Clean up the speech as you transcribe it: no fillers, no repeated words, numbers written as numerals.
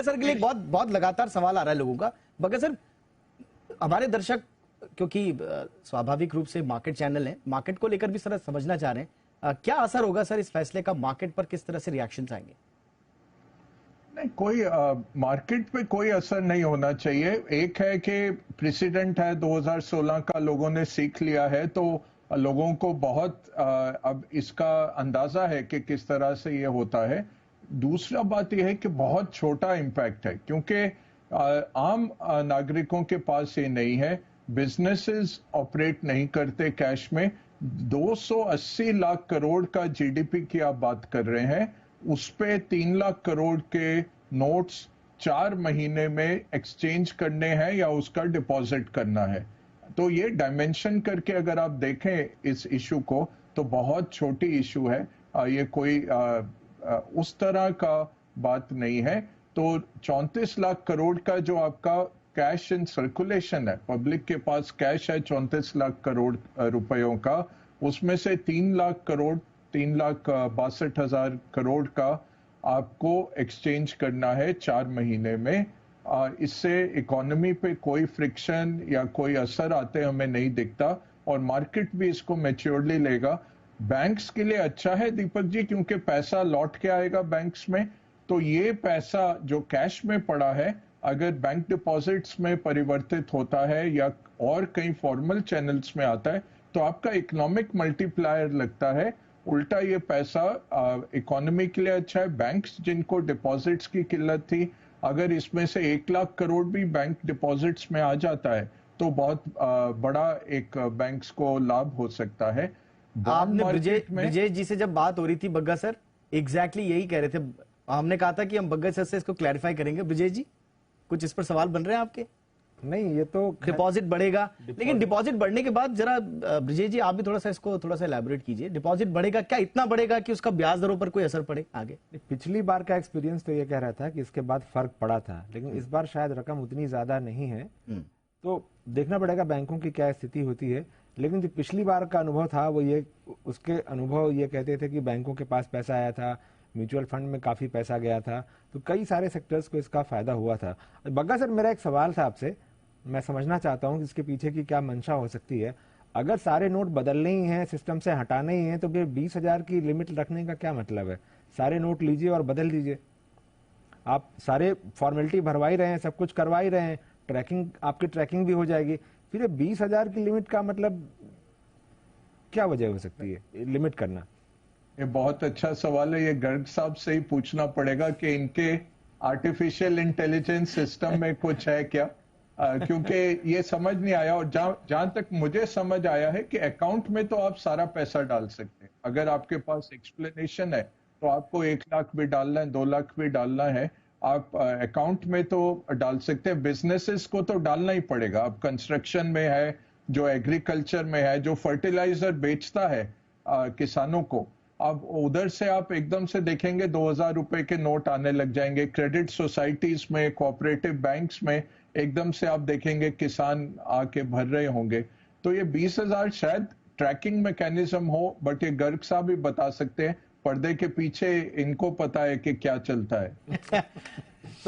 Sir के लिए बहुत बहुत लगातार सवाल आ रहा है लोगों का, मगर सर हमारे दर्शक क्योंकि स्वाभाविक रूप से मार्केट चैनल है, मार्केट को लेकर भी सर समझना चाह रहे हैं क्या असर होगा सर इस फैसले का, मार्केट पर किस तरह से रिएक्शंस आएंगे? नहीं, कोई मार्केट पे कोई असर नहीं होना चाहिए। एक है कि प्रेसिडेंट है 2016 का, लोगों ने सीख लिया है, तो लोगों को बहुत अब इसका अंदाजा है कि किस तरह से ये होता है। दूसरा बात यह है कि बहुत छोटा इम्पैक्ट है, क्योंकि आम नागरिकों के पास ये नहीं है। बिजनेसेस ऑपरेट नहीं करते कैश में। 280 लाख करोड़ का जीडीपी की आप बात कर रहे हैं, उस पे 3 लाख करोड़ के नोट्स 4 महीने में एक्सचेंज करने हैं या उसका डिपॉजिट करना है। तो ये डायमेंशन करके अगर आप देखें इस इशू को, तो बहुत छोटी इशू है। ये कोई उस तरह का बात नहीं है। तो 34 लाख करोड़ का जो आपका कैश इन सर्कुलेशन है, पब्लिक के पास कैश है 34 लाख करोड़ रुपयों का, उसमें से 3,62,000 करोड़ का आपको एक्सचेंज करना है 4 महीने में। इससे इकोनॉमी पे कोई फ्रिक्शन या कोई असर आते हमें नहीं दिखता, और मार्केट भी इसको मैच्योरली लेगा। बैंक्स के लिए अच्छा है दीपक जी, क्योंकि पैसा लौट के आएगा बैंक्स में। तो ये पैसा जो कैश में पड़ा है, अगर बैंक डिपॉजिट्स में परिवर्तित होता है या और कई फॉर्मल चैनल्स में आता है, तो आपका इकोनॉमिक मल्टीप्लायर लगता है। उल्टा ये पैसा इकोनॉमी के लिए अच्छा है। बैंक्स जिनको डिपॉजिट्स की किल्लत थी, अगर इसमें से 1 लाख करोड़ भी बैंक डिपॉजिट्स में आ जाता है, तो बहुत बड़ा एक बैंक्स को लाभ हो सकता है। आपने ब्रिजेश जी से जब बात हो रही थी बग्गा सर, एग्जैक्टली यही कह रहे थे। हमने कहा था कि हम बग्गा सर से इसको क्लैरिफाई करेंगे। ब्रिजेश जी, कुछ इस पर सवाल बन रहे हैं आपके? नहीं, ये तो डिपॉजिट बढ़ेगा, लेकिन डिपॉजिट बढ़ने के बाद जरा ब्रिजेश जी आप भी थोड़ा सा इलैबोरेट कीजिए। डिपॉजिट बढ़ेगा, क्या इतना बढ़ेगा कि उसका ब्याज दरों पर कोई असर पड़े आगे? पिछली बार का एक्सपीरियंस तो ये कह रहा था कि इसके बाद फर्क पड़ा था, लेकिन इस बार शायद रकम उतनी ज्यादा नहीं है। तो देखना पड़ेगा बैंकों की क्या स्थिति होती है। लेकिन जो पिछली बार का अनुभव था वो ये, उसके अनुभव ये कहते थे कि बैंकों के पास पैसा आया था, म्यूचुअल फंड में काफी पैसा गया था, तो कई सारे सेक्टर्स को इसका फायदा हुआ था। बग्गा सर, मेरा एक सवाल था आपसे, मैं समझना चाहता हूं कि इसके पीछे की क्या मंशा हो सकती है। अगर सारे नोट बदलने ही हैं, सिस्टम से हटाने ही हैं, तो फिर 20,000 की लिमिट रखने का क्या मतलब है? सारे नोट लीजिए और बदल दीजिए। आप सारे फॉर्मेलिटी भरवा ही रहे हैं, सब कुछ करवा ही रहे हैं, ट्रैकिंग, आपकी ट्रैकिंग भी हो जाएगी, फिर 20,000 की लिमिट का मतलब क्या वजह हो सकती है लिमिट करना? ये बहुत अच्छा सवाल है। ये गर्ग साहब से ही पूछना पड़ेगा कि इनके आर्टिफिशियल इंटेलिजेंस सिस्टम में कुछ है क्या, क्योंकि ये समझ नहीं आया। और जहां तक मुझे समझ आया है कि अकाउंट में तो आप सारा पैसा डाल सकते हैं। अगर आपके पास एक्सप्लेनेशन है तो आपको 1 लाख भी डालना है, 2 लाख भी डालना है, आप अकाउंट में तो डाल सकते हैं। बिजनेसेस को तो डालना ही पड़ेगा। अब कंस्ट्रक्शन में है, जो एग्रीकल्चर में है, जो फर्टिलाइजर बेचता है किसानों को, अब उधर से आप एकदम से देखेंगे 2,000 रुपए के नोट आने लग जाएंगे। क्रेडिट सोसाइटीज में, कोऑपरेटिव बैंक्स में एकदम से आप देखेंगे किसान आके भर रहे होंगे। तो ये 20,000 शायद ट्रैकिंग मैकेनिज्म हो, बट ये गर्ग साहब भी बता सकते हैं, पर्दे के पीछे इनको पता है कि क्या चलता है।